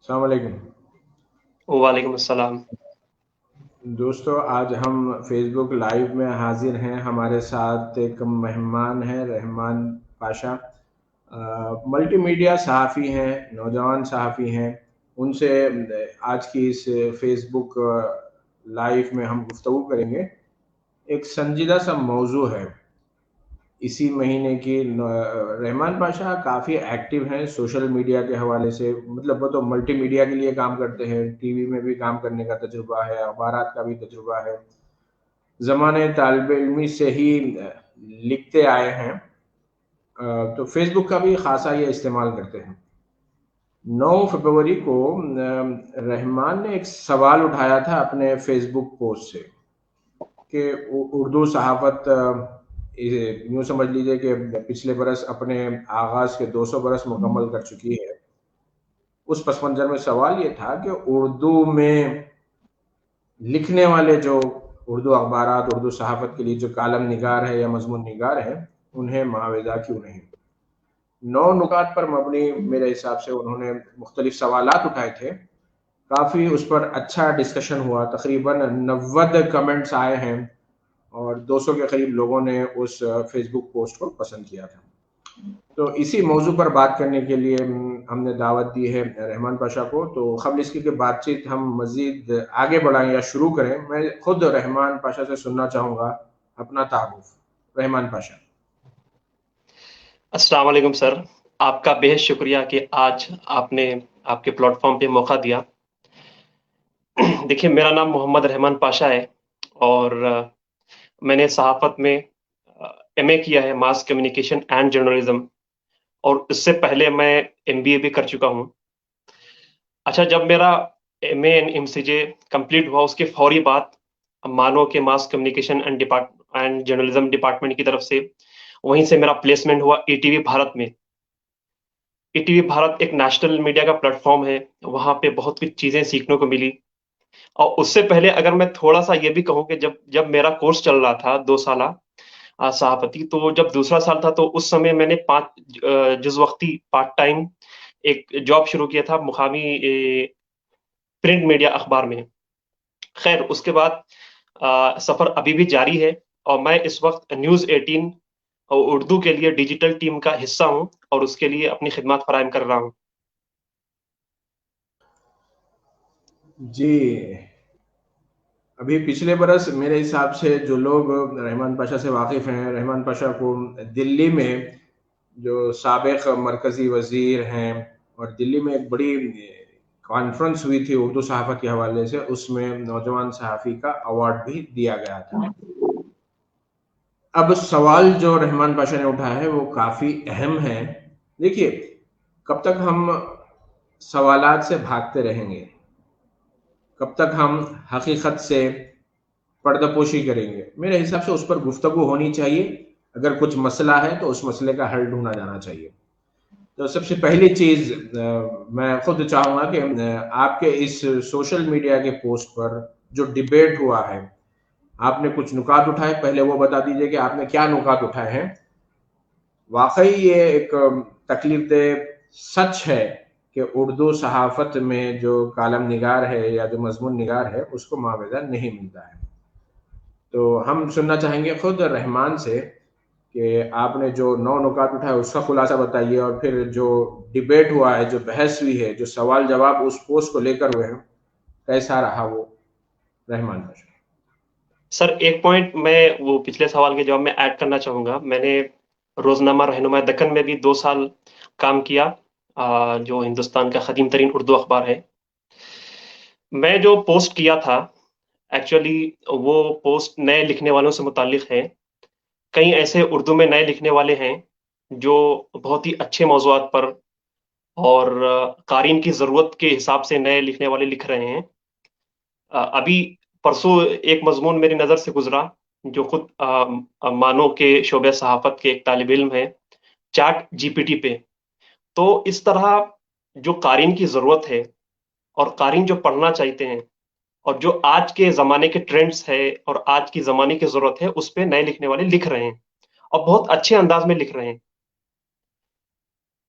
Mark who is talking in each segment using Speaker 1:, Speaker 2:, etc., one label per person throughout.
Speaker 1: السلام علیکم
Speaker 2: وعلیکم السلام۔
Speaker 1: دوستو، آج ہم فیس بک لائیو میں حاضر ہیں۔ ہمارے ساتھ ایک مہمان ہیں، رحمان پاشا۔ ملٹی میڈیا صحافی ہیں، نوجوان صحافی ہیں۔ ان سے آج کی اس فیس بک لائیو میں ہم گفتگو کریں گے۔ ایک سنجیدہ سا موضوع ہے اسی مہینے کی۔ رحمان پاشا کافی ایکٹیو ہیں سوشل میڈیا کے حوالے سے، مطلب وہ تو ملٹی میڈیا کے لیے کام کرتے ہیں، ٹی وی میں بھی کام کرنے کا تجربہ ہے، اخبارات کا بھی تجربہ ہے، زمانے طالب علمی سے ہی لکھتے آئے ہیں۔ تو فیس بک کا بھی خاصا یہ استعمال کرتے ہیں۔ 9 فروری کو رحمان نے ایک سوال اٹھایا تھا اپنے فیس بک پوسٹ سے کہ اردو صحافت، یوں سمجھ لیجئے کہ پچھلے برس اپنے آغاز کے 200 برس مکمل کر چکی ہے۔ اس پس منظر میں سوال یہ تھا کہ اردو میں لکھنے والے جو اردو اخبارات، اردو صحافت کے لیے جو کالم نگار ہے یا مضمون نگار ہے، انہیں معاوضہ کیوں نہیں۔ 9 نکات پر مبنی میرے حساب سے انہوں نے مختلف سوالات اٹھائے تھے۔ کافی اس پر اچھا ڈسکشن ہوا، تقریباً 90 کمنٹس آئے ہیں اور 200 کے قریب لوگوں نے اس فیس بک پوسٹ کو پسند کیا تھا۔ تو اسی موضوع پر بات کرنے کے لیے ہم نے دعوت دی ہے رحمان پاشا کو۔ تو قبل اس کی کہ بات چیت ہم مزید آگے بڑھائیں یا شروع کریں، میں خود رحمان پاشا سے سننا چاہوں گا اپنا تعارف۔ رحمان پاشا۔
Speaker 2: السلام علیکم سر، آپ کا بہت شکریہ کہ آج آپ نے آپ کے پلیٹ فارم پہ موقع دیا۔ دیکھیے، میرا نام محمد رحمان پاشا ہے اور میں نے صحافت میں ایم اے کیا ہے، ماس کمیونیکیشن اینڈ جرنلزم، اور اس سے پہلے میں ایم بی اے بھی کر چکا ہوں۔ اچھا، جب میرا M A and M C J complete ہوا، اس کے فوری بعد مانو کے mass communication and journalism department کی طرف سے وہیں سے میرا پلیسمنٹ ہوا ای ٹی وی بھارت میں۔ ای ٹی وی بھارت ایک نیشنل میڈیا کا پلیٹ فارم ہے، وہاں پہ بہت کچھ چیزیں سیکھنے کو ملی۔ اور اس سے پہلے اگر میں تھوڑا سا یہ بھی کہوں کہ جب میرا کورس چل رہا تھا 2 سالہ صحافتی، تو جب دوسرا سال تھا تو اس سمے میں نے 5 جز وقتی پارٹ ٹائم ایک جاب شروع کیا تھا مقامی پرنٹ میڈیا اخبار میں۔ خیر، اس کے بعد سفر ابھی بھی جاری ہے اور میں اس وقت نیوز 18 اور اردو کے لیے ڈیجیٹل ٹیم کا حصہ ہوں اور اس کے لیے اپنی خدمات فراہم کر رہا ہوں۔
Speaker 1: جی، ابھی پچھلے برس میرے حساب سے جو لوگ رحمان پاشا سے واقف ہیں، رحمان پاشا کو دلی میں جو سابق مرکزی وزیر ہیں، اور دلی میں ایک بڑی کانفرنس ہوئی تھی اردو صحافت کے حوالے سے، اس میں نوجوان صحافی کا ایوارڈ بھی دیا گیا تھا۔ اب سوال جو رحمان پاشا نے اٹھایا ہے وہ کافی اہم ہے۔ دیکھیے، کب تک ہم سوالات سے بھاگتے رہیں گے، کب تک ہم حقیقت سے پردہ پوشی کریں گے؟ میرے حساب سے اس پر گفتگو ہونی چاہیے۔ اگر کچھ مسئلہ ہے تو اس مسئلے کا حل ڈھونڈا جانا چاہیے۔ تو سب سے پہلی چیز میں خود چاہوں گا کہ آپ کے اس سوشل میڈیا کے پوسٹ پر جو ڈیبیٹ ہوا ہے، آپ نے کچھ نکات اٹھائے، پہلے وہ بتا دیجئے کہ آپ نے کیا نکات اٹھائے ہیں۔ واقعی یہ ایک تکلیف دہ سچ ہے کہ اردو صحافت میں جو کالم نگار ہے یا جو مضمون نگار ہے، اس کو معاوضہ نہیں ملتا ہے۔ تو ہم سننا چاہیں گے خود رحمان سے کہ آپ نے جو 9 نکات اٹھائے اس کا خلاصہ بتائیے، اور پھر جو ڈیبیٹ ہوا ہے، جو بحث ہوئی ہے، جو سوال جواب اس پوسٹ کو لے کر ہوئے ہیں، کیسا رہا وہ؟ رحمان باشا۔
Speaker 2: سر، ایک پوائنٹ میں وہ پچھلے سوال کے جواب میں ایڈ کرنا چاہوں گا۔ میں نے روزنامہ رہنما دکن میں بھی 2 سال کام کیا، جو ہندوستان کا قدیم ترین اردو اخبار ہے۔ میں جو پوسٹ کیا تھا، ایکچولی وہ پوسٹ نئے لکھنے والوں سے متعلق ہے۔ کئی ایسے اردو میں نئے لکھنے والے ہیں جو بہت ہی اچھے موضوعات پر اور قارئین کی ضرورت کے حساب سے نئے لکھنے والے لکھ رہے ہیں۔ ابھی پرسوں ایک مضمون میری نظر سے گزرا جو خود مانو کے شعبہ صحافت کے ایک طالب علم ہے، چیٹ جی پی ٹی پہ۔ تو اس طرح جو قارئین کی ضرورت ہے اور قارئین جو پڑھنا چاہتے ہیں اور جو آج کے زمانے کے ٹرینڈز ہے اور آج کی زمانے کی ضرورت ہے، اس پہ نئے لکھنے والے لکھ رہے ہیں اور بہت اچھے انداز میں لکھ رہے ہیں۔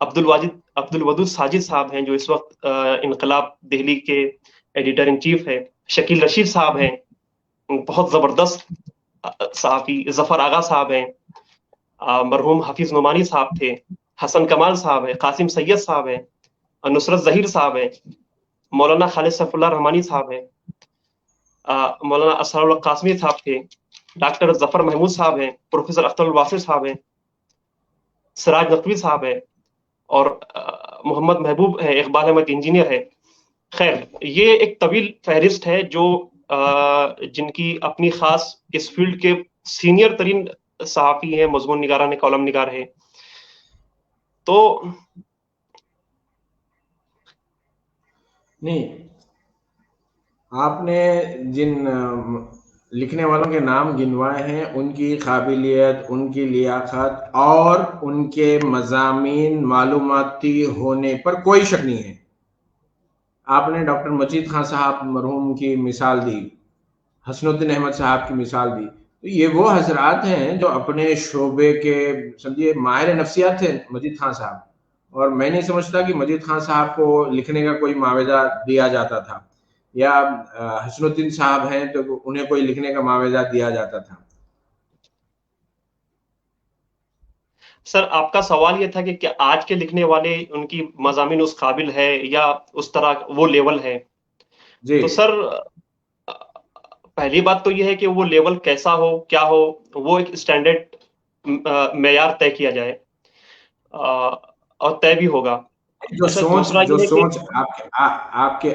Speaker 2: عبد الودود ساجد صاحب ہیں جو اس وقت انقلاب دہلی کے ایڈیٹر ان چیف ہے، شکیل رشید صاحب ہیں بہت زبردست صحافی، ظفر آغا صاحب ہیں، مرحوم حفیظ نعمانی صاحب تھے، حسن کمال صاحب ہیں، قاسم سید صاحب ہیں، نصرت ظہیر صاحب ہیں، مولانا خالد سیف اللہ رحمانی صاحب ہیں، مولانا اسرار اللہ قاسمی صاحب تھے، ڈاکٹر ظفر محمود صاحب ہیں، پروفیسر اختر الواسع صاحب ہیں، سراج نقوی صاحب ہیں، اور محمد محبوب ہے، اقبال احمد انجینئر ہے. خیر، یہ ایک طویل فہرست ہے جو جن کی اپنی خاص اس فیلڈ کے سینئر ترین صحافی ہیں، مضمون نگاران ہیں، کالم نگار ہیں. تو
Speaker 1: نہیں، آپ نے جن لکھنے والوں کے نام گنوائے ہیں ان کی قابلیت، ان کی لیاقت اور ان کے مضامین معلوماتی ہونے پر کوئی شک نہیں ہے. آپ نے ڈاکٹر مجید خان صاحب مرحوم کی مثال دی، حسن الدین احمد صاحب کی مثال دی. تو یہ وہ حضرات ہیں جو اپنے شعبے کے سمجھیے ماہر نفسیات تھے مجید خان صاحب. اور میں نہیں سمجھتا کہ مجید خان صاحب کو لکھنے کا کوئی معاوضہ دیا جاتا تھا، یا حسن الدین صاحب ہیں تو انہیں کوئی لکھنے کا معاوضہ دیا جاتا تھا.
Speaker 2: سر آپ کا سوال یہ تھا کہ کیا آج کے لکھنے والے ان کی مضامین اس قابل ہے یا اس طرح وہ لیول ہے؟
Speaker 1: جی
Speaker 2: تو سر پہلی بات تو یہ ہے کہ وہ لیول کیسا ہو، کیا ہو، وہ ایک اسٹینڈرڈ معیار طے کیا جائے اور طے بھی ہوگا.
Speaker 1: جو
Speaker 2: اچھا، دوسرا یہ ہے کہ
Speaker 1: سوچ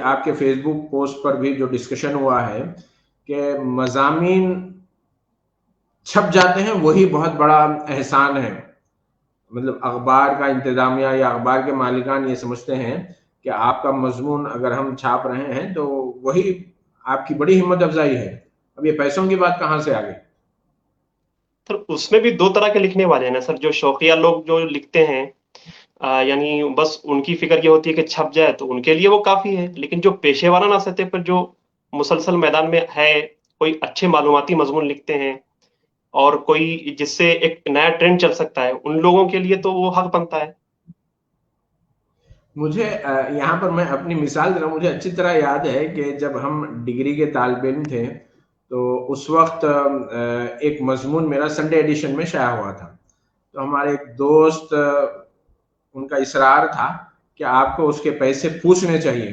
Speaker 1: آپ کے فیس بک پوسٹ پر بھی جو ڈسکشن ہوا ہے کہ مضامین چھپ جاتے ہیں، وہی بہت بڑا احسان ہے. مطلب اخبار کا انتظامیہ یا اخبار کے مالکان یہ سمجھتے ہیں کہ آپ کا مضمون اگر ہم چھاپ رہے ہیں تو وہی آپ کی بڑی ہمت افزائی ہے. اب یہ پیسوں کی بات کہاں سے آ گئی؟
Speaker 2: سر اس میں بھی دو طرح کے لکھنے والے ہیں نا سر. جو شوقیہ لوگ جو لکھتے ہیں یعنی بس ان کی فکر یہ ہوتی ہے کہ چھپ جائے تو ان کے لیے وہ کافی ہے. لیکن جو پیشے وارانہ سطح پر جو مسلسل میدان میں ہے، کوئی اچھے معلوماتی مضمون لکھتے ہیں اور کوئی جس سے ایک نیا ٹرینڈ چل سکتا ہے، ان لوگوں کے لیے تو وہ حق بنتا ہے.
Speaker 1: مجھے یہاں پر میں اپنی مثال دے رہا ہوں. مجھے اچھی طرح یاد ہے کہ جب ہم ڈگری کے طالب علم تھے تو اس وقت ایک مضمون میرا سنڈے ایڈیشن میں شائع ہوا تھا. تو ہمارے ایک دوست ان کا اصرار تھا کہ آپ کو اس کے پیسے پوچھنے چاہیے.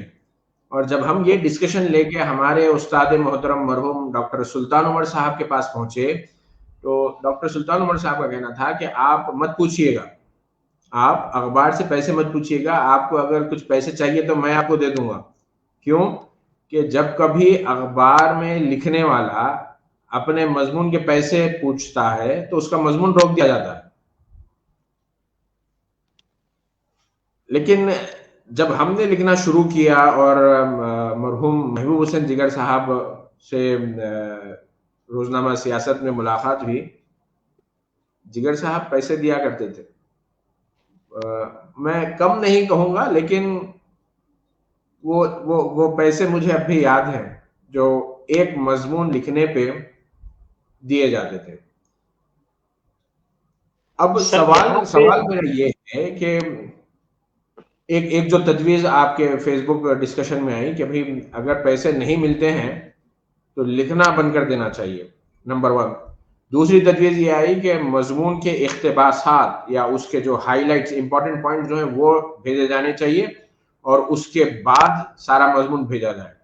Speaker 1: اور جب ہم یہ ڈسکشن لے کے ہمارے استاد محترم مرحوم ڈاکٹر سلطان عمر صاحب کے پاس پہنچے تو ڈاکٹر سلطان عمر صاحب کا کہنا تھا کہ آپ مت پوچھیے گا، آپ اخبار سے پیسے مت پوچھیے گا، آپ کو اگر کچھ پیسے چاہیے تو میں آپ کو دے دوں گا. کیوں کہ جب کبھی اخبار میں لکھنے والا اپنے مضمون کے پیسے پوچھتا ہے تو اس کا مضمون روک دیا جاتا ہے. لیکن جب ہم نے لکھنا شروع کیا اور مرحوم محبوب حسین جگر صاحب سے روزنامہ سیاست میں ملاقات ہوئی، جگر صاحب پیسے دیا کرتے تھے. میں کم نہیں کہوں گا لیکن وہ پیسے مجھے اب بھی یاد ہیں جو ایک مضمون لکھنے پہ دیے جاتے تھے. اب
Speaker 2: سر یہاں پہ
Speaker 1: سوال میرا یہ ہے کہ ایک جو تجویز آپ کے فیس بک ڈسکشن میں آئی کہ بھئی اگر پیسے نہیں ملتے ہیں تو لکھنا بند کر دینا چاہیے، نمبر 1. دوسری تجویز یہ آئی کہ مضمون کے اقتباسات یا اس کے جو ہائی لائٹس، امپورٹنٹ پوائنٹ جو ہیں وہ بھیجے جانے چاہیے اور اس کے بعد سارا مضمون بھیجا جائے.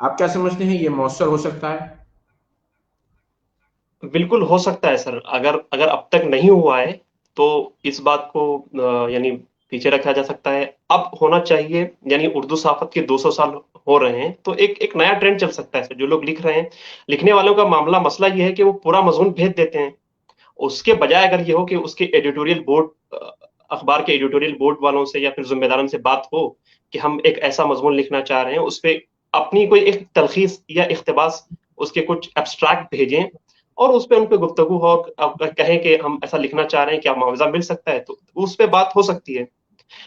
Speaker 1: آپ کیا سمجھتے ہیں یہ مؤثر ہو سکتا ہے؟
Speaker 2: بالکل ہو سکتا ہے سر. اگر اب تک نہیں ہوا ہے تو اس بات کو یعنی پیچھے رکھا جا سکتا ہے. اب ہونا چاہیے. یعنی اردو صحافت کے 200 سال ہو رہے ہیں تو ایک نیا ٹرینڈ چل سکتا ہے سر. جو لوگ لکھ رہے ہیں، لکھنے والوں کا مسئلہ یہ ہے کہ وہ پورا مضمون بھیج دیتے ہیں. اس کے بجائے اگر یہ ہو کہ اس کے ایڈیٹوریل بورڈ، اخبار کے ایڈیٹوریل بورڈ والوں سے یا پھر ذمہ داران سے بات ہو کہ ہم ایک ایسا مضمون لکھنا چاہ رہے ہیں، اس پہ اپنی کوئی ایک تلخیص یا اقتباس، اس کے کچھ ایبسٹریکٹ بھیجیں اور اس پہ ان پہ گفتگو ہو، کہیں کہ ہم ایسا لکھنا چاہ رہے ہیں، کیا معاوضہ مل سکتا ہے، تو اس پہ بات ہو سکتی ہے.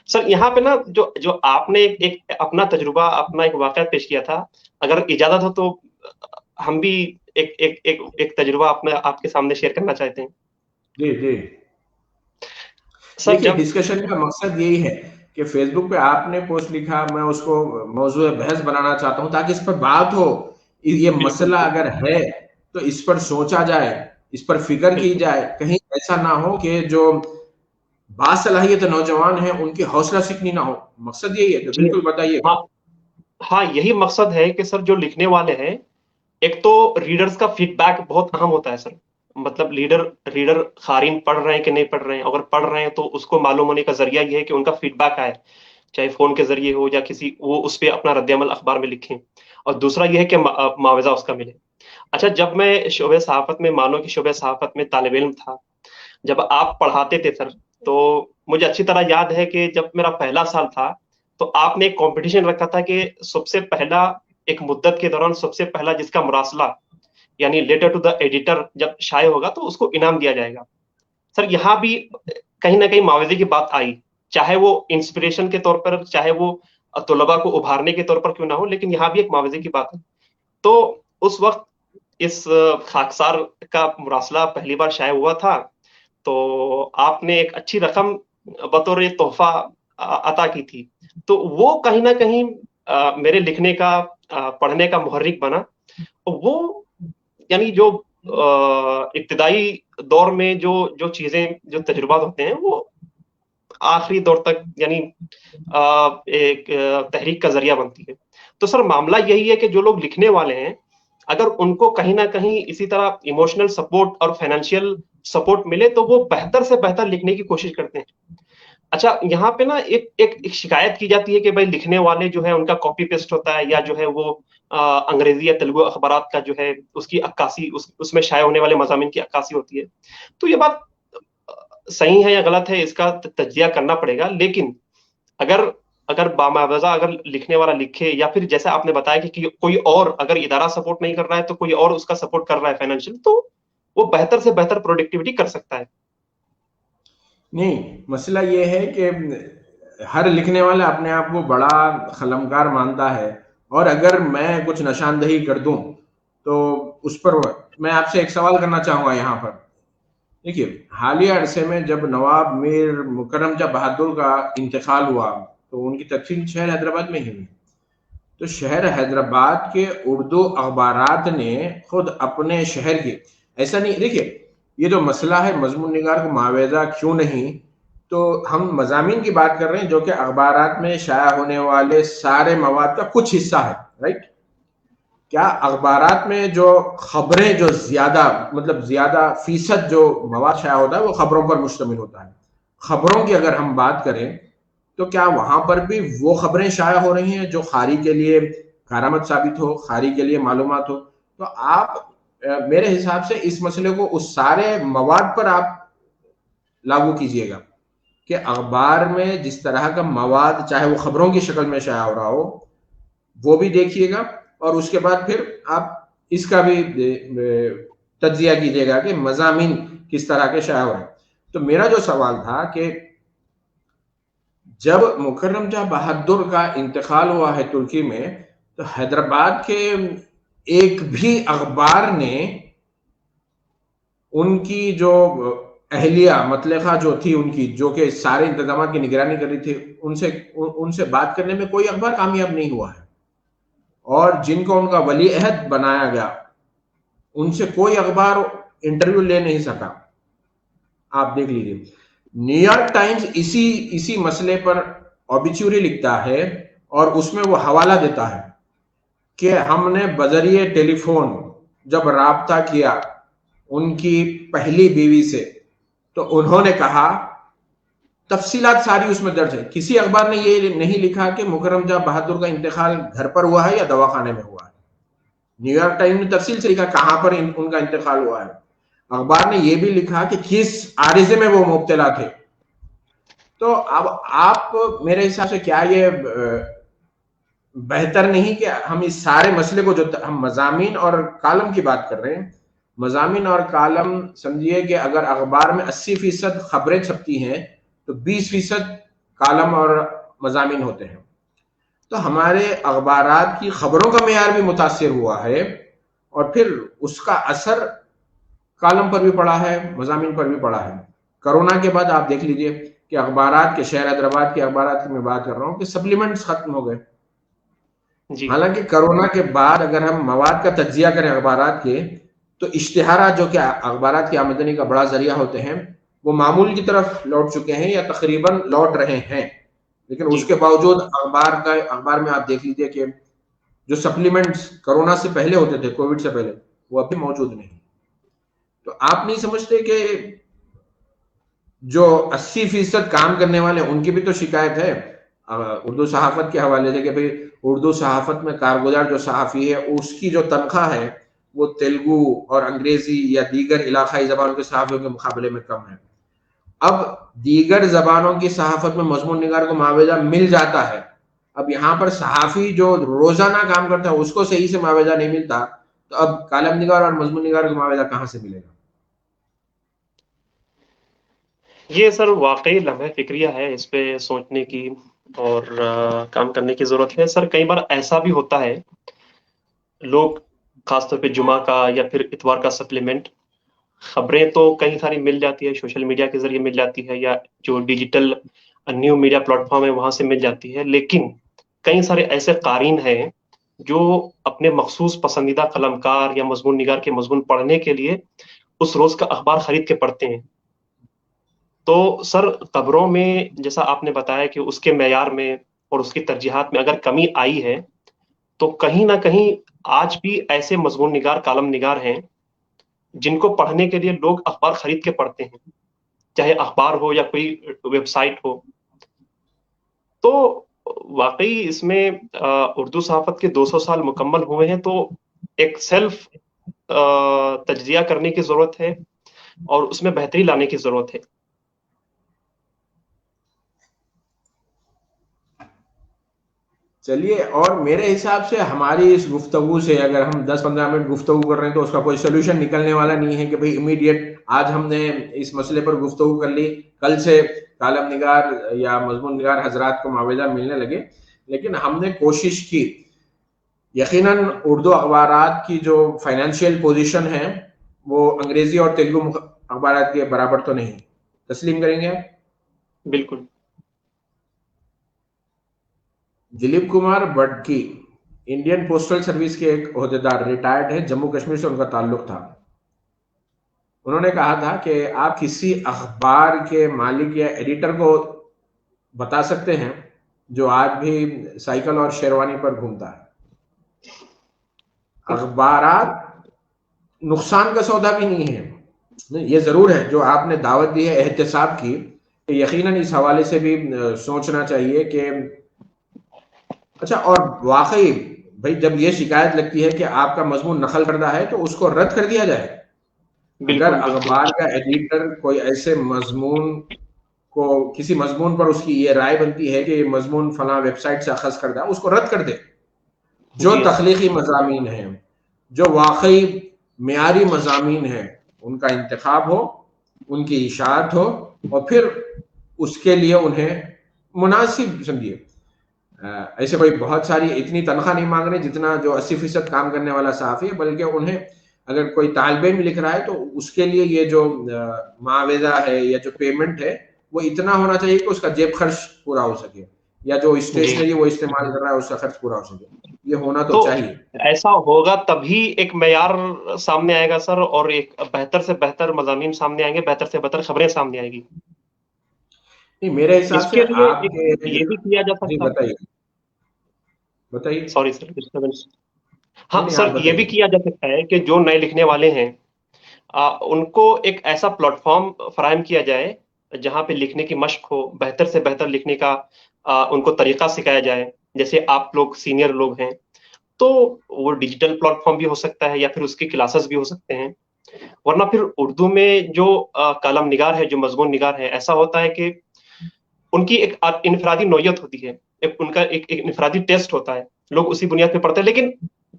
Speaker 2: سر یہاں پہ نا جو آپ نے ایک اپنا تجربہ، اپنا ایک واقعہ پیش کیا تھا، اگر اجازت ہو تو ہم بھی ایک تجربہ اپنا آپ کے سامنے شیئر کرنا چاہتے ہیں.
Speaker 1: جی جی.
Speaker 2: سر
Speaker 1: دیکھیے
Speaker 2: جب
Speaker 1: ڈسکشن کا مقصد یہی ہے کہ فیس بک پہ آپ نے پوسٹ لکھا، میں اس کو موضوع بحث بنانا چاہتا ہوں تاکہ اس پر بات ہو. یہ
Speaker 2: بالکل
Speaker 1: مسئلہ
Speaker 2: بالکل
Speaker 1: اگر ہے تو اس پر سوچا جائے، اس پر فکر کی
Speaker 2: بالکل
Speaker 1: جائے. کہیں ایسا نہ ہو کہ جو باصلاحیت نوجوان ہیں ان کی حوصلہ سکنی نہ ہو. مقصد یہی ہے. تو
Speaker 2: جی
Speaker 1: بالکل بتائیے.
Speaker 2: ہاں ہاں یہی مقصد ہے کہ سر جو لکھنے والے ہیں، ایک تو ریڈرز کا فیڈ بیک بہت اہم ہوتا ہے سر. مطلب ریڈر قارئین پڑھ رہے ہیں کہ نہیں پڑھ رہے ہیں، اگر پڑھ رہے ہیں تو اس کو معلوم ہونے کا ذریعہ یہ ہے کہ ان کا فیڈ بیک آئے، چاہے فون کے ذریعے ہو یا کسی وہ اس پہ اپنا رد عمل اخبار میں لکھیں. اور دوسرا یہ ہے کہ معاوضہ اس کا ملے. اچھا، جب میں شعبہ صحافت میں، مانو کہ شعبہ صحافت میں طالب علم تھا، جب آپ پڑھاتے تھے سر، تو مجھے اچھی طرح یاد ہے کہ جب میرا پہلا سال تھا تو آپ نے ایک کمپٹیشن رکھا تھا کہ سب سے پہلا، ایک مدت کے دوران سب سے پہلا جس کا مراسلہ یعنی لیٹر ٹو دا ایڈیٹر جب شائع ہوگا تو اس کو انعام دیا جائے گا. سر یہاں بھی کہیں نہ کہیں معاوضے کی بات آئی، چاہے وہ انسپریشن کے طور پر، چاہے وہ طلباء کو ابھارنے کے طور پر کیوں نہ ہو، لیکن یہاں بھی ایک معاوضے کی بات ہے. تو اس وقت اس خاکسار کا مراسلہ پہلی بار شائع ہوا تھا، تو آپ نے ایک اچھی رقم بطور تحفہ عطا کی تھی. تو وہ کہیں نہ کہیں میرے لکھنے کا، پڑھنے کا محرک بنا. وہ یعنی جو ابتدائی دور میں جو چیزیں، جو تجربات ہوتے ہیں، وہ آخری دور تک یعنی ایک تحریک کا ذریعہ بنتی ہے. تو سر معاملہ یہی ہے کہ جو لوگ لکھنے والے ہیں، اگر ان کو کہیں نہ کہیں اسی طرح ایموشنل سپورٹ اور فائنینشیل سپورٹ ملے تو وہ بہتر سے بہتر لکھنے کی کوشش کرتے ہیں. اچھا، یہاں پہ نا ایک شکایت کی جاتی ہے کہ بھائی لکھنے والے جو ہے ان کا کاپی پیسٹ ہوتا ہے، یا جو ہے وہ انگریزی یا تیلگو اخبارات کا جو ہے اس کی عکاسی، اس میں شائع ہونے والے مضامین کی عکاسی ہوتی ہے. تو یہ بات صحیح ہے یا غلط ہے، اس کا تجزیہ کرنا پڑے گا. لیکن اگر بامعاوضہ اگر لکھنے والا لکھے، یا پھر جیسا آپ نے بتایا کہ کوئی اور اگر ادارہ سپورٹ نہیں کر رہا ہے تو کوئی اور اس کا سپورٹ کر رہا ہے فائنینشیل، تو وہ بہتر سے بہتر پروڈکٹیوٹی کر سکتا ہے.
Speaker 1: نہیں، مسئلہ یہ ہے کہ ہر لکھنے والا اپنے آپ کو بڑا قلمکار مانتا ہے، اور اگر میں کچھ نشاندہی کر دوں تو اس پر میں آپ سے ایک سوال کرنا چاہوں گا یہاں پر. دیکھیے، حالیہ عرصے میں جب نواب میر مکرم جاں بہادر کا انتقال ہوا تو ان کی تدفین شہر حیدرآباد میں ہی ہوئی. تو شہر حیدرآباد کے اردو اخبارات نے خود اپنے شہر کے، ایسا نہیں، دیکھیے یہ جو مسئلہ ہے مضمون نگار کو معاوضہ کیوں نہیں، تو ہم مضامین کی بات کر رہے ہیں جو کہ اخبارات میں شائع ہونے والے سارے مواد کا کچھ حصہ ہے، رائٹ. کیا اخبارات میں جو خبریں، جو زیادہ مطلب زیادہ فیصد جو مواد شائع ہوتا ہے وہ خبروں پر مشتمل ہوتا ہے. خبروں کی اگر ہم بات کریں تو کیا وہاں پر بھی وہ خبریں شائع ہو رہی ہیں جو خاری کے لیے کارآمد ثابت ہو، خاری کے لیے معلومات ہو؟ تو آپ میرے حساب سے اس مسئلے کو اس سارے مواد پر آپ لاگو کیجئے گا کہ اخبار میں جس طرح کا مواد، چاہے وہ خبروں کی شکل میں شائع ہو رہا ہو، وہ بھی دیکھیے گا، اور اس کے بعد پھر آپ اس کا بھی تجزیہ کیجئے گا کہ مضامین کس طرح کے شائع ہو رہے ہیں. تو میرا جو سوال تھا کہ جب مکرم جاں بہادر کا انتقال ہوا ہے ترکی میں، تو حیدرآباد کے ایک بھی اخبار نے ان کی جو اہلیہ مطلقہ جو تھی ان کی، جو کہ سارے انتظامات کی نگرانی کر رہی تھی، ان سے بات کرنے میں کوئی اخبار کامیاب نہیں ہوا ہے. اور جن کو ان کا ولی عہد بنایا گیا ان سے کوئی اخبار انٹرویو لے نہیں سکا. آپ دیکھ لیجیے، نیو یارک ٹائمز اسی مسئلے پر اوبیچوری لکھتا ہے اور اس میں وہ حوالہ دیتا ہے کہ ہم نے بذریعہ ٹیلی فون جب رابطہ کیا ان کی پہلی بیوی سے، تو انہوں نے کہا، تفصیلات ساری اس میں درج ہے. کسی اخبار نے یہ نہیں لکھا کہ مکرم جاں بہادر کا انتقال گھر پر ہوا ہے یا دواخانے میں ہوا ہے. نیو یارک ٹائمز نے تفصیل سے لکھا کہاں پر ان کا انتقال ہوا ہے. اخبار نے یہ بھی لکھا کہ کس عارضے میں وہ مبتلا تھے. تو اب آپ میرے حساب سے کیا یہ بہتر نہیں کہ ہم اس سارے مسئلے کو، جو ہم مضامین اور کالم کی بات کر رہے ہیں، مضامین اور کالم سمجھیے کہ اگر اخبار میں 80% خبریں چھپتی ہیں تو 20% کالم اور مضامین ہوتے ہیں. تو ہمارے اخبارات کی خبروں کا معیار بھی متاثر ہوا ہے، اور پھر اس کا اثر کالم پر بھی پڑا ہے، مضامین پر بھی پڑا ہے. کرونا کے بعد آپ دیکھ لیجئے کہ اخبارات کے، شہر حیدرآباد کے اخبارات کی میں بات کر رہا ہوں، کہ سپلیمنٹس ختم ہو گئے.
Speaker 2: جی
Speaker 1: حالانکہ کرونا کے بعد اگر ہم مواد کا تجزیہ کریں اخبارات کے، تو اشتہارات جو کہ اخبارات کی آمدنی کا بڑا ذریعہ ہوتے ہیں، وہ معمول کی طرف لوٹ چکے ہیں یا تقریباً لوٹ رہے ہیں. لیکن
Speaker 2: جی
Speaker 1: اس کے باوجود اخبار میں آپ دیکھ لیجئے کہ جو سپلیمنٹس کرونا سے پہلے ہوتے تھے، کووڈ سے پہلے، وہ ابھی موجود نہیں. تو آپ نہیں سمجھتے کہ جو 80% کام کرنے والے ان کی بھی تو شکایت ہے اردو صحافت کے حوالے سے، کہ بھئی اردو صحافت میں کارگزار جو صحافی ہے اس کی جو تنخواہ ہے وہ تیلگو اور انگریزی یا دیگر علاقائی زبانوں کے صحافیوں کے مقابلے میں کم ہے. اب دیگر زبانوں کی صحافت میں مضمون نگار کو معاوضہ مل جاتا ہے، اب یہاں پر صحافی جو روزانہ کام کرتا ہے اس کو صحیح سے معاوضہ نہیں ملتا، تو اب کالم نگار اور مضمون نگار کو معاوضہ کہاں سے ملے گا؟
Speaker 2: یہ سر واقعی لمحہ فکریہ ہے، اس پہ سوچنے کی اور کام کرنے کی ضرورت ہے. سر کئی بار ایسا بھی ہوتا ہے، لوگ خاص طور پہ جمعہ کا یا پھر اتوار کا سپلیمنٹ، خبریں تو کئی ساری مل جاتی ہے، سوشل میڈیا کے ذریعے مل جاتی ہے یا جو digital new media plate form ہے وہاں سے مل جاتی ہے، لیکن کئی سارے ایسے قارئین ہیں جو اپنے مخصوص پسندیدہ قلمکار یا مضمون نگار کے مضمون پڑھنے کے لیے اس روز کا اخبار خرید کے پڑھتے ہیں. تو سر خبروں میں جیسا آپ نے بتایا کہ اس کے معیار میں اور اس کی ترجیحات میں اگر کمی آئی ہے، تو کہیں نہ کہیں آج بھی ایسے مضمون نگار، کالم نگار ہیں جن کو پڑھنے کے لیے لوگ اخبار خرید کے پڑھتے ہیں، چاہے اخبار ہو یا کوئی ویب سائٹ ہو. تو واقعی اس میں اردو صحافت کے 200 سال مکمل ہوئے ہیں، تو ایک سیلف تجزیہ کرنے کی ضرورت ہے اور اس میں بہتری لانے کی ضرورت ہے.
Speaker 1: چلیے، اور میرے حساب سے ہماری اس گفتگو سے اگر ہم 10-15 منٹ گفتگو کر رہے ہیں تو اس کا کوئی سولوشن نکلنے والا نہیں ہے کہ بھئی امیڈیٹ آج ہم نے اس مسئلے پر گفتگو کر لی، کل سے کالم نگار یا مضمون نگار حضرات کو معاوضہ ملنے لگے. لیکن ہم نے کوشش کی. یقیناً اردو اخبارات کی جو فائنینشیل پوزیشن ہے وہ انگریزی اور تیلگو اخبارات کے برابر تو نہیں. تسلیم کریں گے آپ؟
Speaker 2: بالکل.
Speaker 1: دلیپ کمار بڈکی انڈین پوسٹل سروس کے ایک عہدیدار، ریٹائرڈ ہے، جموں کشمیر سے ان کا تعلق تھا. انہوں نے کہا تھا کہ آپ کسی اخبار کے مالک یا ایڈیٹر کو بتا سکتے ہیں جو آج بھی سائیکل اور شیروانی پر گھومتا ہے. اخبارات نقصان کا سودا بھی نہیں ہے. یہ ضرور ہے جو آپ نے دعوت دی ہے احتساب کی، کہ یقیناً اس حوالے سے بھی سوچنا چاہیے کہ اچھا، اور واقعی بھائی جب یہ شکایت لگتی ہے کہ آپ کا مضمون نقل کردہ ہے تو اس کو رد کر دیا جائے. اگر
Speaker 2: بالکل بالکل.
Speaker 1: اخبار کا ایڈیٹر کوئی ایسے مضمون کو، کسی مضمون پر اس کی یہ رائے بنتی ہے کہ یہ مضمون فلاں ویب سائٹ سے اخذ کردہ ہے، اس کو رد کر دے. جو
Speaker 2: جی
Speaker 1: تخلیقی مضامین ہیں، جو واقعی معیاری مضامین ہیں، ان کا انتخاب ہو، ان کی اشاعت ہو، اور پھر اس کے لیے انہیں مناسب سمجھیے. ایسے کوئی بہت ساری اتنی تنخواہ نہیں مانگ رہے جتنا جو 80% کام کرنے والا صحافی ہے، بلکہ انہیں اگر کوئی طالب علم لکھ رہا ہے تو اس کے لیے یہ جو معاوضہ ہے یا جو پیمنٹ ہے وہ اتنا ہونا چاہیے کہ اس کا جیب خرچ پورا ہو سکے، یا جو
Speaker 2: جی.
Speaker 1: اسٹیشنری وہ استعمال کر رہا ہے اس کا خرچ پورا ہو سکے. یہ ہونا تو
Speaker 2: تو
Speaker 1: چاہیے.
Speaker 2: ایسا ہوگا تبھی ایک معیار سامنے آئے گا سر، اور ایک بہتر سے بہتر مضامین سامنے آئیں گے، بہتر سے بہتر خبریں سامنے آئیں گی.
Speaker 1: نہیں، میرے حساب
Speaker 2: اس
Speaker 1: سے
Speaker 2: کے لیے
Speaker 1: آپ
Speaker 2: ایک
Speaker 1: کے،
Speaker 2: یہ بھی کیا جا
Speaker 1: جی
Speaker 2: سکتا ہے.
Speaker 1: بتائیے بتائیے.
Speaker 2: Sorry sir disturbance.
Speaker 1: نہیں
Speaker 2: ہاں
Speaker 1: نہیں،
Speaker 2: سر،
Speaker 1: آپ
Speaker 2: یہ بھی
Speaker 1: بتائیے.
Speaker 2: کیا جا سکتا ہے کہ جو نئے لکھنے والے ہیں ان کو ایک ایسا پلیٹ فارم فراہم کیا جائے جہاں پہ لکھنے کی مشق ہو، بہتر سے بہتر لکھنے کا ان کو طریقہ سکھایا جائے. جیسے آپ لوگ سینئر لوگ ہیں تو وہ ڈیجیٹل پلیٹ فارم بھی ہو سکتا ہے یا پھر اس کے کلاسز بھی ہو سکتے ہیں. ورنہ پھر اردو میں جو کالم نگار ہے، جو مضمون نگار ہے، ایسا ہوتا ہے کہ ان کی ایک انفرادی نوعیت ہوتی ہے، ان کا ایک انفرادی ٹیسٹ ہوتا ہے، لوگ اسی بنیاد پہ پڑھتے ہیں. لیکن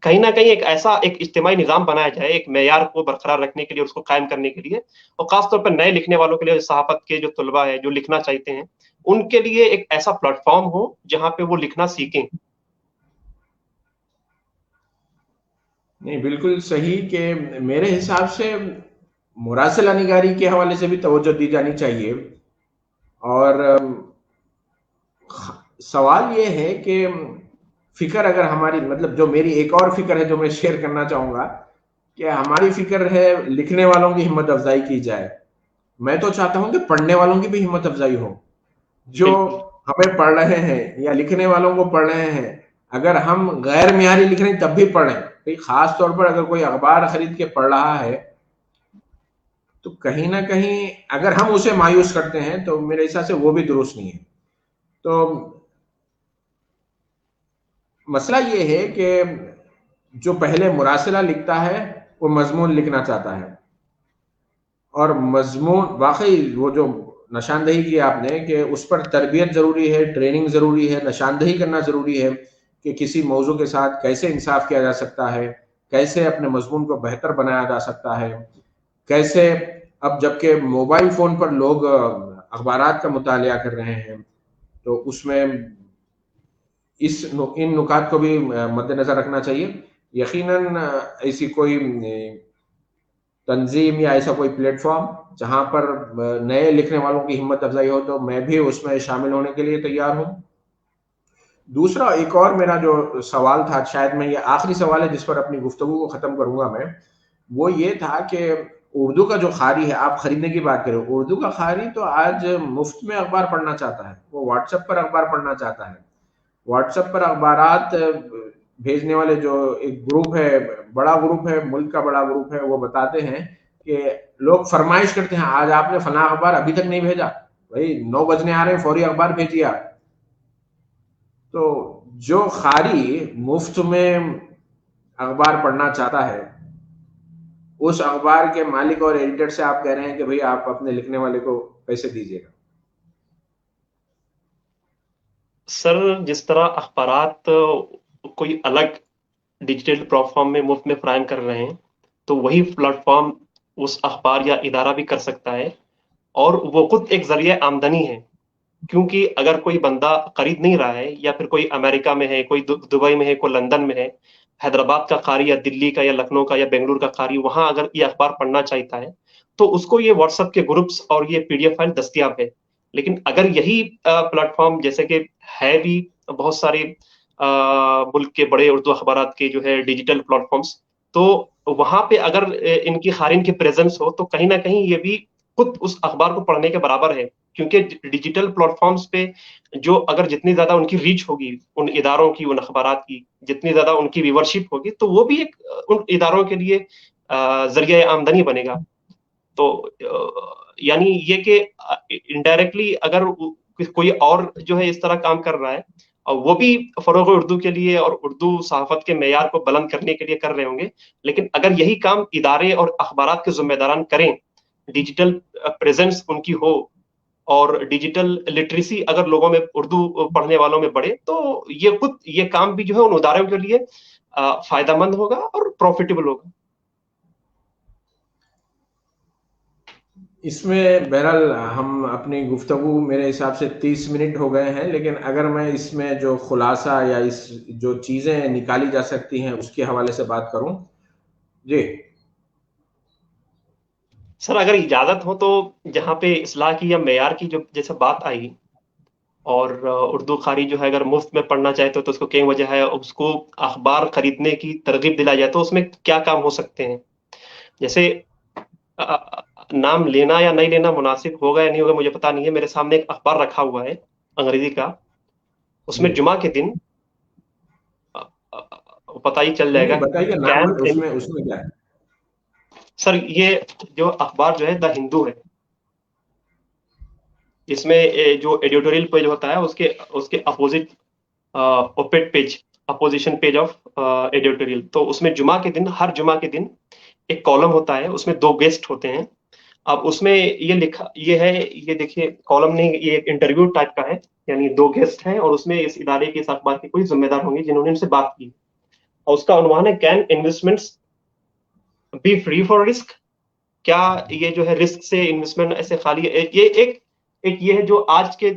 Speaker 2: کہیں نہ کہیں ایک ایسا ایک اجتماعی نظام بنایا جائے، ایک معیار کو برقرار رکھنے کے لیے، اس کو قائم کرنے کے لیے، اور خاص طور پر نئے لکھنے والوں کے لیے، صحافت کے جو طلباء ہیں جو لکھنا چاہتے ہیں، ان کے لیے ایک ایسا پلیٹ فارم ہو جہاں پہ وہ لکھنا سیکھیں.
Speaker 1: نہیں، بالکل صحیح. کہ میرے حساب سے مراسلہ نگاری کے حوالے سے بھی توجہ دی جانی چاہیے. اور سوال یہ ہے کہ فکر اگر ہماری، مطلب جو میری ایک اور فکر ہے جو میں شیئر کرنا چاہوں گا، کہ ہماری فکر ہے لکھنے والوں کی ہمت افزائی کی جائے. میں تو چاہتا ہوں کہ پڑھنے والوں کی بھی ہمت افزائی ہو، جو
Speaker 2: بالکل
Speaker 1: ہمیں پڑھ رہے ہیں یا لکھنے والوں کو پڑھ رہے ہیں. اگر ہم غیر معیاری لکھ رہے ہیں تب بھی پڑھیں. خاص طور پر اگر کوئی اخبار خرید کے پڑھ رہا ہے تو کہیں نہ کہیں اگر ہم اسے مایوس کرتے ہیں تو میرے حساب سے وہ بھی درست نہیں ہے. تو مسئلہ یہ ہے کہ جو پہلے مراسلہ لکھتا ہے وہ مضمون لکھنا چاہتا ہے، اور مضمون واقعی وہ جو نشاندہی کی آپ نے کہ اس پر تربیت ضروری ہے، ٹریننگ ضروری ہے، نشاندہی کرنا ضروری ہے کہ کسی موضوع کے ساتھ کیسے انصاف کیا جا سکتا ہے، کیسے اپنے مضمون کو بہتر بنایا جا سکتا ہے، کیسے اب جبکہ موبائل فون پر لوگ اخبارات کا مطالعہ کر رہے ہیں تو اس میں ان نکات کو بھی مد نظر رکھنا چاہیے. یقیناً ایسی کوئی تنظیم یا ایسا کوئی پلیٹ فارم جہاں پر نئے لکھنے والوں کی ہمت افزائی ہو تو میں بھی اس میں شامل ہونے کے لیے تیار ہوں. دوسرا ایک اور میرا جو سوال تھا، شاید میں یہ آخری سوال ہے جس پر اپنی گفتگو کو ختم کروں گا میں، وہ یہ تھا کہ اردو کا جو قاری ہے، آپ خریدنے کی بات کریں، اردو کا قاری تو آج مفت میں اخبار پڑھنا چاہتا ہے، وہ واٹس ایپ پر اخبار پڑھنا چاہتا ہے. واٹس ایپ پر اخبارات بھیجنے والے جو ایک گروپ ہے، بڑا گروپ ہے، ملک کا بڑا گروپ ہے، وہ بتاتے ہیں کہ لوگ فرمائش کرتے ہیں آج آپ نے فلاں اخبار ابھی تک نہیں بھیجا، بھائی 9 بجنے آ رہے ہیں، فوری اخبار بھیجیے آپ. تو جو قاری مفت میں اخبار پڑھنا چاہتا ہے، اس اخبار کے مالک اور ایڈیٹر سے آپ کہہ رہے ہیں کہ بھئی آپ اپنے لکھنے والے کو پیسے دیجیے گا.
Speaker 2: سر. جس طرح اخبارات کوئی الگ ڈیجیٹل پلیٹ فارم میں مفت میں فراہم کر رہے ہیں تو وہی پلیٹ فارم اس اخبار یا ادارہ بھی کر سکتا ہے، اور وہ خود ایک ذریعہ آمدنی ہے. کیونکہ اگر کوئی بندہ خرید نہیں رہا ہے، یا پھر کوئی امریکہ میں ہے، کوئی دبئی میں ہے، کوئی لندن میں ہے، حیدرآباد کا قاری یا دلی کا یا لکھنؤ کا یا بنگلور کا قاری وہاں اگر یہ اخبار پڑھنا چاہتا ہے تو اس کو یہ واٹس ایپ کے گروپس اور یہ پی ڈی ایف فائل دستیاب ہے. لیکن اگر یہی پلیٹ فارم جیسے کہ ہے بھی بہت سارے ملک کے بڑے اردو اخبارات کے جو ہے ڈیجیٹل پلیٹ فارمز، تو وہاں پہ اگر ان کی قارئین کی پریزنس ہو تو کہیں نہ کہیں یہ بھی خود اس اخبار کو پڑھنے کے برابر ہے. کیونکہ ڈیجیٹل پلیٹ فارمز پہ جو اگر جتنی زیادہ ان کی ریچ ہوگی، ان اداروں کی، ان اخبارات کی جتنی زیادہ ان کی ویورشپ ہوگی، تو وہ بھی ایک ان اداروں کے لیے ذریعہ آمدنی بنے گا. تو یعنی یہ کہ انڈائریکٹلی اگر کوئی اور جو ہے اس طرح کام کر رہا ہے اور وہ بھی فروغ اردو کے لیے اور اردو صحافت کے معیار کو بلند کرنے کے لیے کر رہے ہوں گے، لیکن اگر یہی کام ادارے اور اخبارات کے ذمہ داران کریں، ڈیجیٹل پریزنس ان کی ہو اور ڈیجیٹل لٹریسی اگر لوگوں میں، اردو پڑھنے والوں میں بڑھے، تو یہ خود یہ کام بھی جو ہے ان اداروں کے لیے فائدہ مند ہوگا اور پروفیٹیبل ہوگا.
Speaker 1: اس میں بہرحال ہم اپنی گفتگو میرے حساب سے 30 منٹ ہو گئے ہیں، لیکن اگر میں اس میں جو خلاصہ یا اس جو چیزیں نکالی جا سکتی ہیں اس کے حوالے سے بات کروں. جی
Speaker 2: سر اگر اجازت ہو تو جہاں پہ اصلاح کی یا معیار کی جو جیسے بات آئی، اور اردو قاری جو ہے اگر مفت میں پڑھنا چاہے تو اس کو کئی وجہ ہے، اس کو اخبار خریدنے کی ترغیب دلائی جائے تو اس میں کیا کام ہو سکتے ہیں. جیسے نام لینا یا نہیں لینا مناسب ہوگا یا نہیں ہوگا مجھے پتا نہیں ہے. میرے سامنے ایک اخبار رکھا ہوا ہے انگریزی کا، اس میں
Speaker 1: جی
Speaker 2: جمعہ کے دن پتہ ہی چل
Speaker 1: نہیں
Speaker 2: جائے گا.
Speaker 1: نہیں بتائیے، نام اس میں کیا ہے؟
Speaker 2: سر یہ جو اخبار جو ہے دا ہندو ہے، اس میں جو ایڈیٹوریل پیج ہوتا ہے اس کے opposite oped page, opposition page of editorial, تو اس میں جمعہ کے دن، ہر جمعہ کے دن ایک کالم ہوتا ہے، اس میں 2 گیسٹ ہوتے ہیں. اب اس میں یہ لکھا یہ ہے، یہ دیکھیے کالم نہیں، یہ ایک انٹرویو ٹائپ کا ہے، یعنی 2 گیسٹ ہیں اور اس میں اس ادارے کے، اس اخبار کے کوئی ذمہ دار ہوں گے جنہوں نے ان سے بات کی، اور اس کا عنوان ہے can investments be free for risk. کیا یہ جو ہے رسک سے انویسٹمنٹ ایسے خالی ہے؟ ایک یہ ہے جو آج کے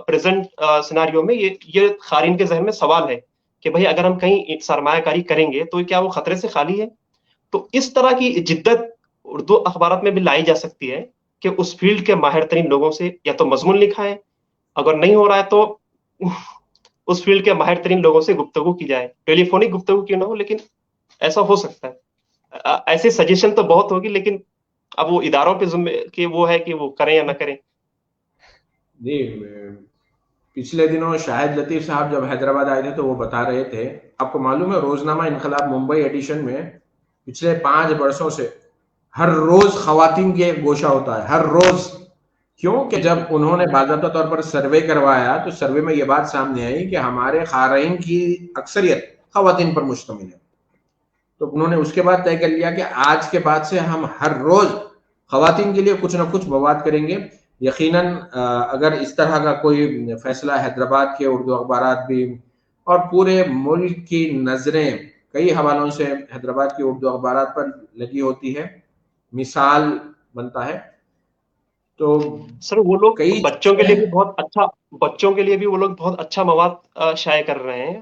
Speaker 2: پریزنٹ سیناریو میں یہ قارئین کے ذہن میں سوال ہے کہ بھئی اگر ہم کہیں سرمایہ کاری کریں گے تو کیا وہ خطرے سے خالی ہے؟ تو اس طرح کی جدت اردو اخبارات میں بھی لائی جا سکتی ہے کہ اس فیلڈ کے ماہر ترین لوگوں سے یا تو مضمون لکھا ہے, اگر نہیں ہو رہا ہے تو اس فیلڈ کے ماہر ترین لوگوں سے گفتگو کی جائے, ٹیلی فونک گفتگو کیوں نہ ہو, لیکن ایسا ہو سکتا ہے. ایسے سجیشن تو بہت ہوگی, لیکن اب وہ اداروں پہ ذمہ کہ وہ ہے کہ وہ کریں یا نہ کریں.
Speaker 1: جی, پچھلے دنوں شاہد لطیف صاحب جب حیدرآباد آئے تھے تو وہ بتا رہے تھے, آپ کو معلوم ہے روزنامہ انقلاب ممبئی ایڈیشن میں پچھلے 5 برسوں سے ہر روز خواتین کی ایک گوشہ ہوتا ہے, ہر روز. کیوں کہ جب انہوں نے باضابطہ طور پر سروے کروایا تو سروے میں یہ بات سامنے آئی کہ ہمارے قارئین کی اکثریت خواتین پر مشتمل ہے. تو انہوں نے اس کے بعد طے کر لیا کہ آج کے بعد سے ہم ہر روز خواتین کے لیے کچھ نہ کچھ مواد کریں گے. یقیناً اگر اس طرح کا کوئی فیصلہ حیدرآباد کے اردو اخبارات بھی اور پورے ملک کی نظریں کئی حوالوں سے حیدرآباد کی اردو اخبارات پر لگی ہوتی ہے, مثال بنتا ہے. تو
Speaker 2: سر وہ لوگ
Speaker 1: کئی
Speaker 2: بچوں کے لیے بھی بہت اچھا مواد شائع کر رہے ہیں.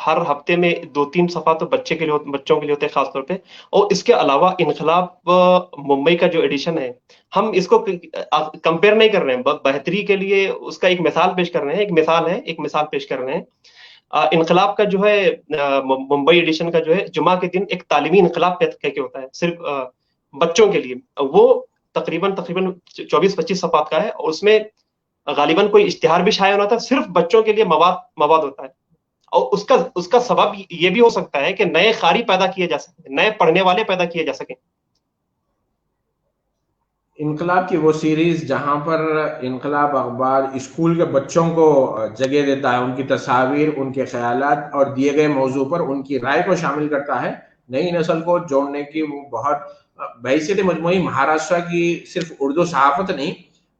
Speaker 2: ہر ہفتے میں 2-3 صفحہ تو بچوں کے لیے ہوتے ہیں خاص طور پہ. اور اس کے علاوہ انقلاب ممبئی کا جو ایڈیشن ہے, ہم اس کو کمپیئر نہیں کر رہے ہیں, بہتری کے لیے اس کا ایک مثال پیش کر رہے ہیں. ایک مثال پیش کر رہے ہیں. انقلاب کا جو ہے ممبئی ایڈیشن کا جو ہے جمعہ کے دن ایک تعلیمی انقلاب کہہ کے ہوتا ہے صرف بچوں کے لیے. وہ تقریباً 24-25 صفحات کا ہے, اور اس میں غالباً کوئی اشتہار بھی شائع ہونا تھا, صرف بچوں کے لیے مواد ہوتا ہے. اور اس کا سبب یہ بھی ہو سکتا ہے کہ نئے قاری پیدا کیے جا سکیں, نئے پڑھنے والے پیدا کیے جا سکیں.
Speaker 1: انقلاب کی وہ سیریز جہاں پر انقلاب اخبار اسکول کے بچوں کو جگہ دیتا ہے, ان کی تصاویر, ان کے خیالات اور دیے گئے موضوع پر ان کی رائے کو شامل کرتا ہے, نئی نسل کو جوڑنے کی وہ بہت بحیثیت مجموعی مہاراشٹر کی صرف اردو صحافت نہیں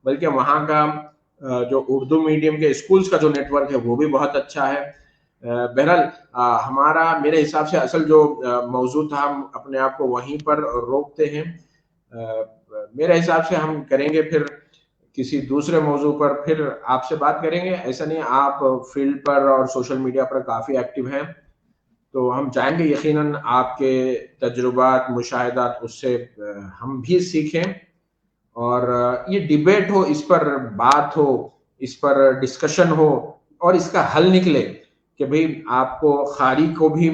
Speaker 1: بلکہ وہاں کا جو اردو میڈیم کے اسکولز کا جو نیٹ ورک ہے وہ بھی بہت اچھا ہے. بہرحال ہمارا میرے حساب سے اصل جو موضوع تھا ہم اپنے آپ کو وہیں پر روکتے ہیں. میرے حساب سے ہم کریں گے پھر کسی دوسرے موضوع پر پھر آپ سے بات کریں گے. ایسا نہیں, آپ فیلڈ پر اور سوشل میڈیا پر کافی ایکٹیو ہیں, تو ہم چاہیں گے یقیناً آپ کے تجربات, مشاہدات اس سے ہم بھی سیکھیں, اور یہ ڈیبیٹ ہو, اس پر بات ہو, اس پر ڈسکشن ہو, اور اس کا حل نکلے کہ بھئی آپ کو قاری کو بھی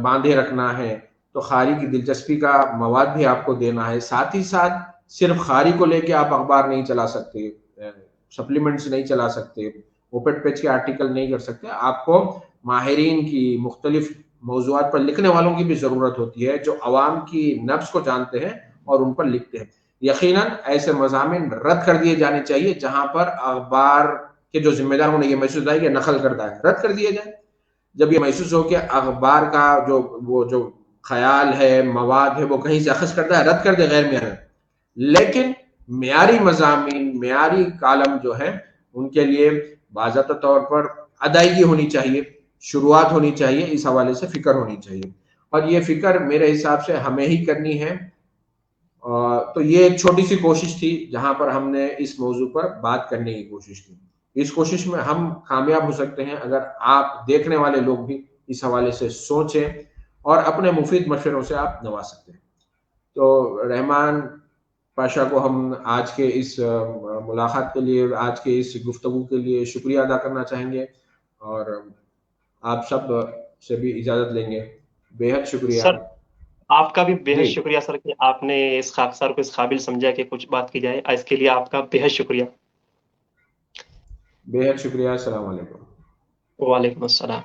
Speaker 1: باندھے رکھنا ہے تو قاری کی دلچسپی کا مواد بھی آپ کو دینا ہے. ساتھ ہی ساتھ صرف قاری کو لے کے آپ اخبار نہیں چلا سکتے, سپلیمنٹس نہیں چلا سکتے, اوپن پیج کے آرٹیکل نہیں کر سکتے. آپ کو ماہرین کی, مختلف موضوعات پر لکھنے والوں کی بھی ضرورت ہوتی ہے جو عوام کی نبض کو جانتے ہیں اور ان پر لکھتے ہیں. یقیناً ایسے مضامین رد کر دیے جانے چاہیے جہاں پر اخبار کے جو ذمہ دار انہیں یہ محسوس آئے کہ نقل کردہ ہے, رد کر دیے جائے. جب یہ محسوس ہو کہ اخبار کا جو خیال ہے, مواد ہے, وہ کہیں سے اخذ کرتا ہے, رد کر دے غیر معیاری. لیکن معیاری مضامین, معیاری کالم جو ہے ان کے لیے باضابطہ طور پر ادائیگی ہونی چاہیے, شروعات ہونی چاہیے, اس حوالے سے فکر ہونی چاہیے, اور یہ فکر میرے حساب سے ہمیں ہی کرنی ہے. تو یہ ایک چھوٹی سی کوشش تھی جہاں پر ہم نے اس موضوع پر بات کرنے کی کوشش کی. اس کوشش میں ہم کامیاب ہو سکتے ہیں اگر آپ دیکھنے والے لوگ بھی اس حوالے سے سوچیں اور اپنے مفید مشوروں سے آپ نواز سکتے ہیں. تو رحمان پاشا کو ہم آج کے اس ملاقات کے لیے, آج کے اس گفتگو کے لیے شکریہ ادا کرنا چاہیں گے, اور آپ سب سے بھی اجازت لیں گے. بے حد شکریہ.
Speaker 2: سر آپ کا بھی بے حد
Speaker 1: جی,
Speaker 2: شکریہ سر کہ آپ نے اس خاکسار کو اس قابل سمجھا کہ کچھ بات کی جائے. اس کے لیے آپ کا بے حد شکریہ.
Speaker 1: بے حد شکریہ. السلام علیکم.
Speaker 2: وعلیکم السلام.